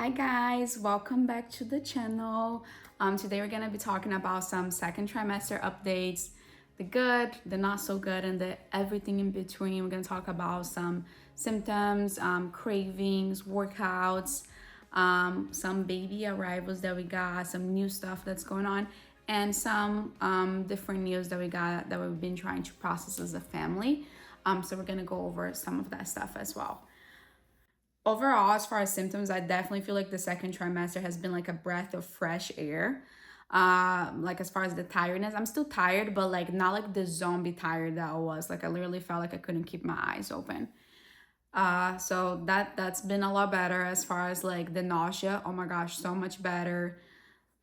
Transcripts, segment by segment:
Hi guys, welcome back to the channel. Today we're gonna be talking about some second trimester updates, the good, the not so good, and the everything in between. We're gonna talk about some symptoms, cravings, workouts, some baby arrivals that we got, some new stuff that's going on, and some different news that we got that we've been trying to process as a family. So we're gonna go over some of that stuff as well. Overall, as far as symptoms, I definitely feel like the second trimester has been like a breath of fresh air. Like as far as the tiredness, I'm still tired, but like not like the zombie tired that I was. Like I literally felt like I couldn't keep my eyes open. So that's been a lot better. As far as like the nausea, oh my gosh, so much better.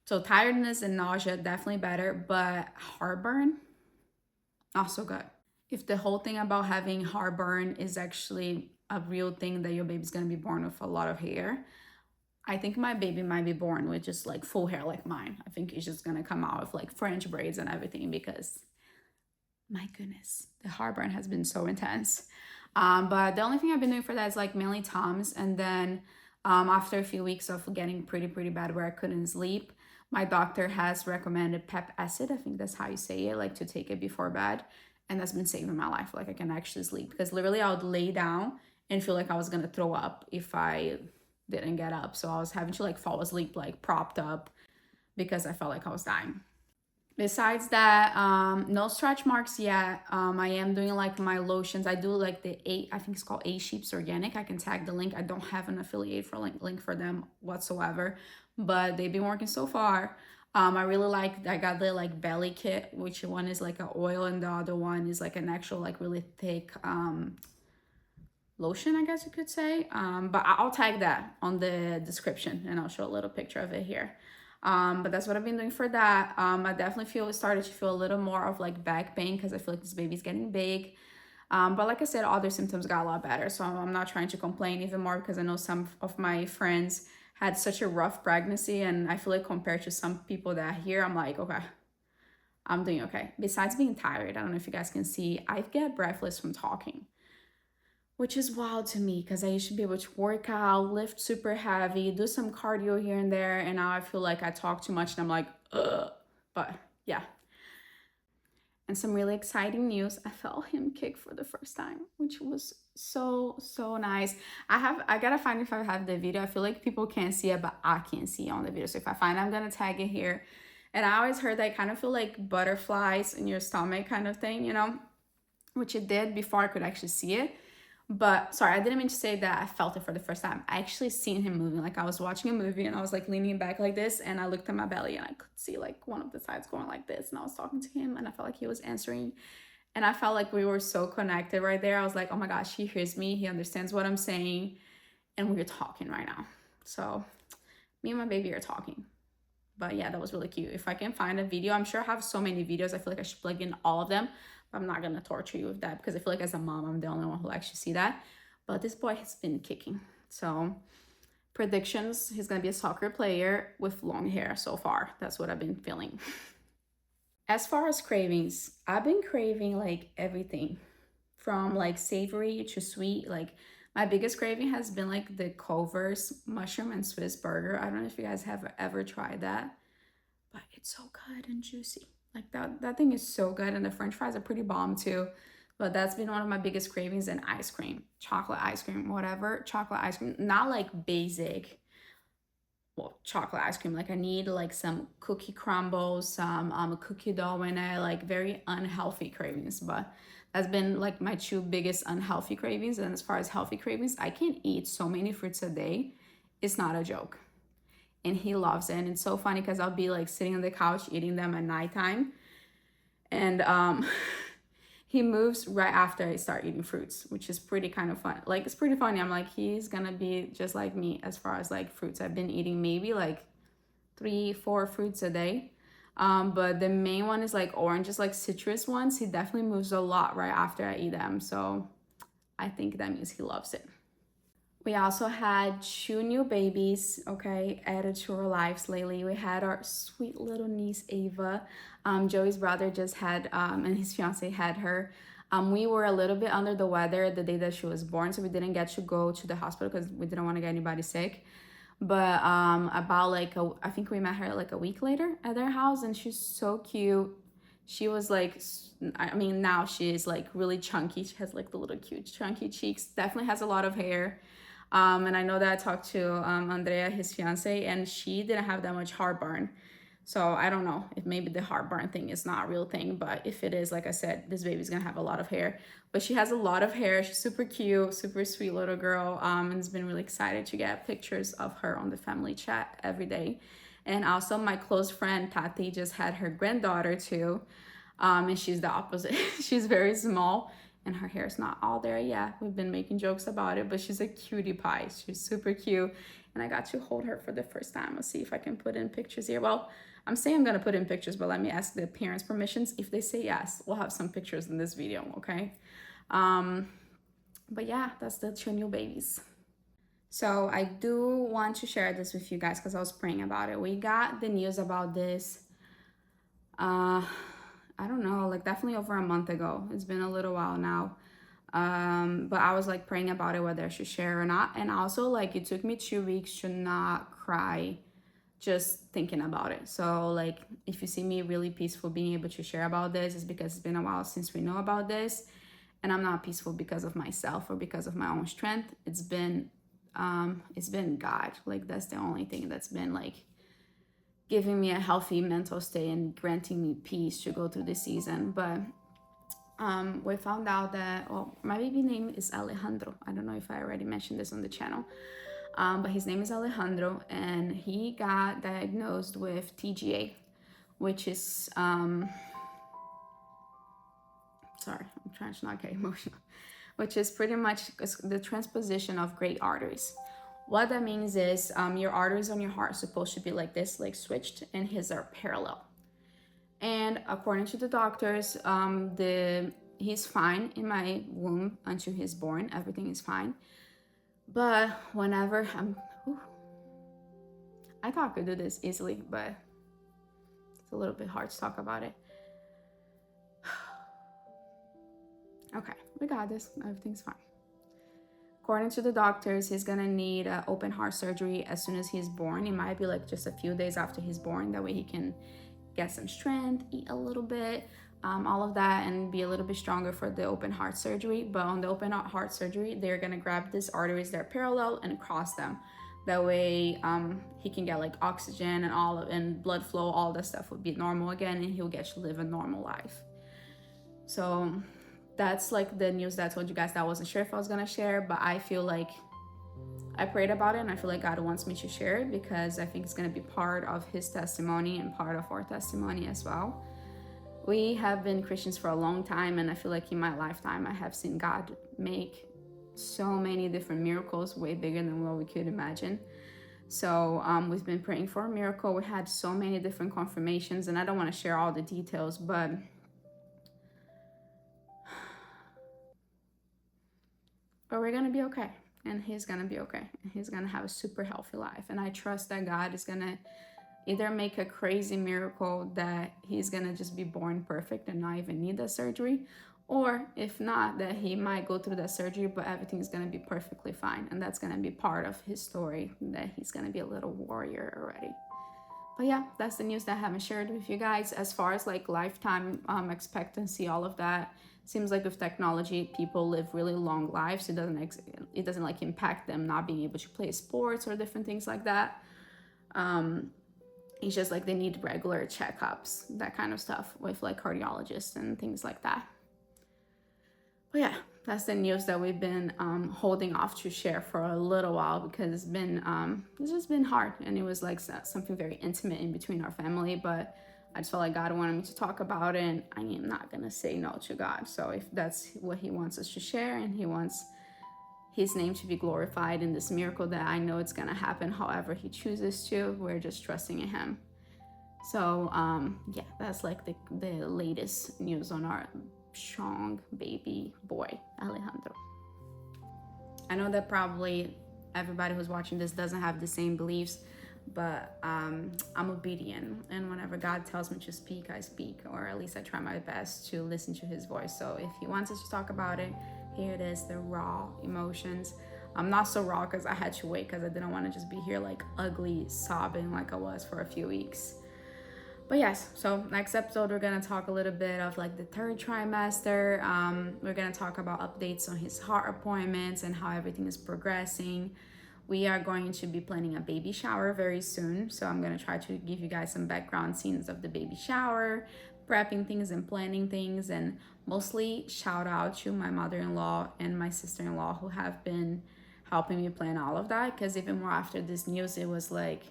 So tiredness and nausea definitely better, but heartburn, not so good. If the whole thing about having heartburn is actually a real thing that your baby's gonna be born with a lot of hair, I think my baby might be born with just like full hair like mine. I think he's just gonna come out with like French braids and everything because my goodness, the heartburn has been so intense. But the only thing I've been doing for that is like mainly Tums. And then after a few weeks of getting pretty bad where I couldn't sleep, my doctor has recommended pep acid. I think that's how you say it, like to take it before bed. And that's been saving my life. Like I can actually sleep because literally I would lay down and feel like I was gonna throw up if I didn't get up. So I was having to like fall asleep like propped up because I felt like I was dying. Besides that, no stretch marks yet. I am doing like my lotions. I do like I think it's called A Sheeps Organic. I can tag the link. I don't have an affiliate for link for them whatsoever, but they've been working so far. I really like, I got the like belly kit, which one is like an oil and the other one is like an actual like really thick lotion, I guess you could say. But I'll tag that on the description and I'll show a little picture of it here. But that's what I've been doing for that. I definitely started to feel a little more of like back pain because I feel like this baby's getting big. But like I said, other symptoms got a lot better. So I'm not trying to complain even more because I know some of my friends had such a rough pregnancy. And I feel like compared to some people that are here, I'm like, okay, I'm doing okay. Besides being tired, I don't know if you guys can see, I get breathless from talking, which is wild to me because I used to be able to work out, lift super heavy, do some cardio here and there, and now I feel like I talk too much and I'm like, ugh. But yeah. And some really exciting news. I felt him kick for the first time, which was so nice. I gotta find if I have the video. I feel like people can't see it, but I can see it on the video. So if I find it, I'm gonna tag it here. And I always heard that I kind of feel like butterflies in your stomach kind of thing, you know, which it did before I could actually see it. But sorry, I didn't mean to say that I felt it for the first time. I actually seen him moving. Like I was watching a movie and I was like leaning back like this and I looked at my belly and I could see like one of the sides going like this and I was talking to him and I felt like he was answering and I felt like we were so connected right there. I was like, oh my gosh, he hears me. He understands what I'm saying and we're talking right now. So me and my baby are talking. But yeah, that was really cute. If I can find a video, I'm sure I have so many videos. I feel like I should plug in all of them. I'm not gonna torture you with that because I feel like as a mom, I'm the only one who actually see that. But this boy has been kicking. So predictions, he's gonna be a soccer player with long hair so far. That's what I've been feeling. As far as cravings, I've been craving like everything from like savory to sweet. Like my biggest craving has been like the Culver's mushroom and Swiss burger. I don't know if you guys have ever tried that, but it's so good and juicy. Like that thing is so good, and the French fries are pretty bomb too. But that's been one of my biggest cravings. And ice cream, chocolate ice cream, whatever chocolate ice cream, not like basic, well, chocolate ice cream. Like I need like some cookie crumbles, some cookie dough in it, like very unhealthy cravings. But that's been like my two biggest unhealthy cravings. And as far as healthy cravings, I can eat so many fruits a day. It's not a joke. And he loves it. And it's so funny because I'll be like sitting on the couch eating them at nighttime. And he moves right after I start eating fruits, which is pretty kind of fun. Like it's pretty funny. I'm like, he's gonna be just like me as far as like fruits. I've been eating maybe like 3-4 fruits a day. But the main one is like oranges, like citrus ones. He definitely moves a lot right after I eat them. So I think that means he loves it. We also had 2 new babies, okay, added to our lives lately. We had our sweet little niece, Ava. Joey's brother just had, and his fiance had her. We were a little bit under the weather the day that she was born, so we didn't get to go to the hospital because we didn't want to get anybody sick. But about like I think we met her like a week later at their house, and she's so cute. She was like, I mean, now she is like really chunky. She has like the little cute chunky cheeks. Definitely has a lot of hair. And I know that I talked to Andrea, his fiance, and she didn't have that much heartburn. So I don't know if maybe the heartburn thing is not a real thing, but if it is, like I said, this baby's gonna have a lot of hair. But she has a lot of hair. She's super cute, super sweet little girl. And it's been really excited to get pictures of her on the family chat every day. And also my close friend Tati just had her granddaughter too. And she's the opposite. She's very small and her hair's not all there yet. We've been making jokes about it, but she's a cutie pie. She's super cute. And I got to hold her for the first time. Let's see if I can put in pictures here. Well, I'm saying I'm gonna put in pictures, but let me ask the parents' permissions. If they say yes, we'll have some pictures in this video, okay? But yeah, that's the two new babies. So I do want to share this with you guys because I was praying about it. We got the news about this, I don't know, like definitely over a month ago. It's been a little while now. But I was like praying about it, whether I should share or not. And also like it took me 2 weeks to not cry just thinking about it. So like if you see me really peaceful being able to share about this, it's because it's been a while since we know about this. And I'm not peaceful because of myself or because of my own strength. It's been God. Like that's the only thing that's been like giving me a healthy mental state and granting me peace to go through this season. But we found out that, well, my baby name is Alejandro. I don't know if I already mentioned this on the channel, but his name is Alejandro, and he got diagnosed with TGA, which is, sorry, I'm trying to not get emotional, which is pretty much the transposition of great arteries. What that means is your arteries on your heart are supposed to be like this, like switched, and his are parallel. And according to the doctors, he's fine in my womb until he's born. Everything is fine. But whenever I thought I could do this easily, but it's a little bit hard to talk about it. Okay, we got this. Everything's fine. According to the doctors, he's gonna need open heart surgery as soon as he's born. It might be like just a few days after he's born. That way he can get some strength, eat a little bit, all of that, and be a little bit stronger for the open heart surgery. But on the open heart surgery, they're gonna grab these arteries that are parallel and cross them. That way he can get like oxygen and blood flow, all that stuff would be normal again, and he'll get to live a normal life. So that's like the news that I told you guys that I wasn't sure if I was gonna share, but I feel like I prayed about it, and I feel like God wants me to share it because I think it's gonna be part of his testimony and part of our testimony as well. We have been Christians for a long time, and I feel like in my lifetime I have seen God make so many different miracles, way bigger than what we could imagine. So we've been praying for a miracle. We had so many different confirmations, and I don't want to share all the details, but we're gonna be okay, and he's gonna be okay, and he's gonna have a super healthy life. And I trust that God is gonna either make a crazy miracle that he's gonna just be born perfect and not even need the surgery, or if not, that he might go through that surgery but everything's gonna be perfectly fine, and that's gonna be part of his story, that he's gonna be a little warrior already. But yeah, that's the news that I haven't shared with you guys. As far as like lifetime expectancy, all of that, seems like with technology, people live really long lives. It doesn't like impact them not being able to play sports or different things like that. It's just like they need regular checkups, that kind of stuff, with like cardiologists and things like that. But yeah, that's the news that we've been holding off to share for a little while because it's just been hard, and it was like something very intimate in between our family. But I just felt like God wanted me to talk about it, and I am not gonna say no to God. So if that's what he wants us to share, and he wants his name to be glorified in this miracle that I know it's gonna happen however he chooses to, we're just trusting in him. So yeah, that's like the latest news on our strong baby boy, Alejandro. I know that probably everybody who's watching this doesn't have the same beliefs, but I'm obedient, and whenever God tells me to speak, I speak, or at least I try my best to listen to his voice. So if he wants us to talk about it, here it is, the raw emotions. I'm not so raw because I had to wait because I didn't want to just be here like ugly sobbing like I was for a few weeks. But yes, so next episode we're gonna talk a little bit of like the third trimester. We're gonna talk about updates on his heart appointments and how everything is progressing. We are going to be planning a baby shower very soon, so I'm gonna try to give you guys some background scenes of the baby shower, prepping things and planning things, and mostly shout out to my mother-in-law and my sister-in-law who have been helping me plan all of that. Because even more after this news, it was like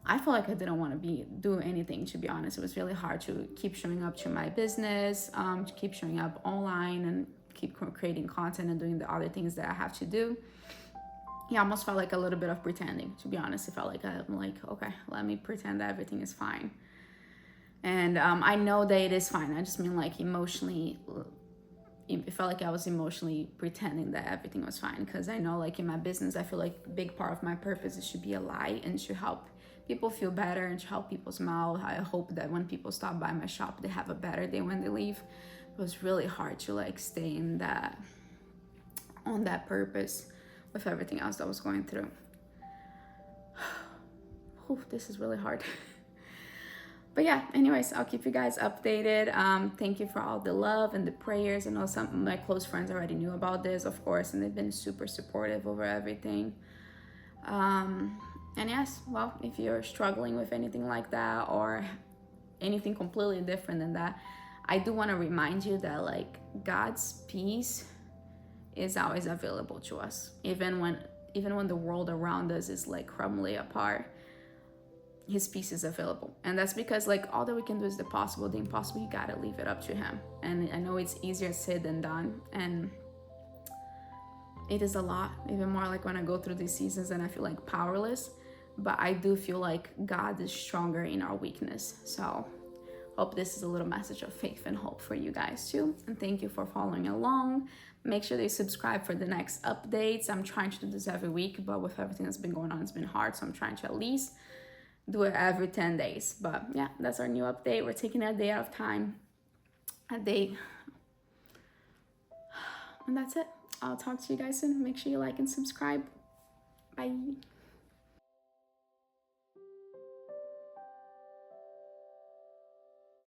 I felt like I didn't want to be doing anything, to be honest. It was really hard to keep showing up to my business, to keep showing up online and keep creating content and doing the other things that I have to do. Yeah, almost felt like a little bit of pretending, to be honest. It felt like I'm like, okay, let me pretend that everything is fine. And I know that it is fine. I just mean like emotionally, it felt like I was emotionally pretending that everything was fine. Because I know like in my business, I feel like a big part of my purpose is to be a light and to help people feel better and to help people smile. I hope that when people stop by my shop, they have a better day when they leave. It was really hard to like stay in that, on that purpose with everything else that was going through. Ooh, this is really hard. But yeah, anyways, I'll keep you guys updated. Thank you for all the love and the prayers. I know some of my close friends already knew about this, of course, and they've been super supportive over everything. And yes, well, if you're struggling with anything like that or anything completely different than that, I do want to remind you that like God's peace is always available to us. Even when the world around us is like crumbling apart, his peace is available. And that's because like all that we can do is the possible. The impossible, you gotta leave it up to him. And I know it's easier said than done, and it is a lot, even more like when I go through these seasons and I feel like powerless. But I do feel like God is stronger in our weakness. So hope this is a little message of faith and hope for you guys too. And thank you for following along. Make sure that you subscribe for the next updates. I'm trying to do this every week, but with everything that's been going on, it's been hard. So I'm trying to at least do it every 10 days. But yeah, that's our new update. We're taking a day out of time, a day. And that's it. I'll talk to you guys soon. Make sure you like and subscribe. Bye.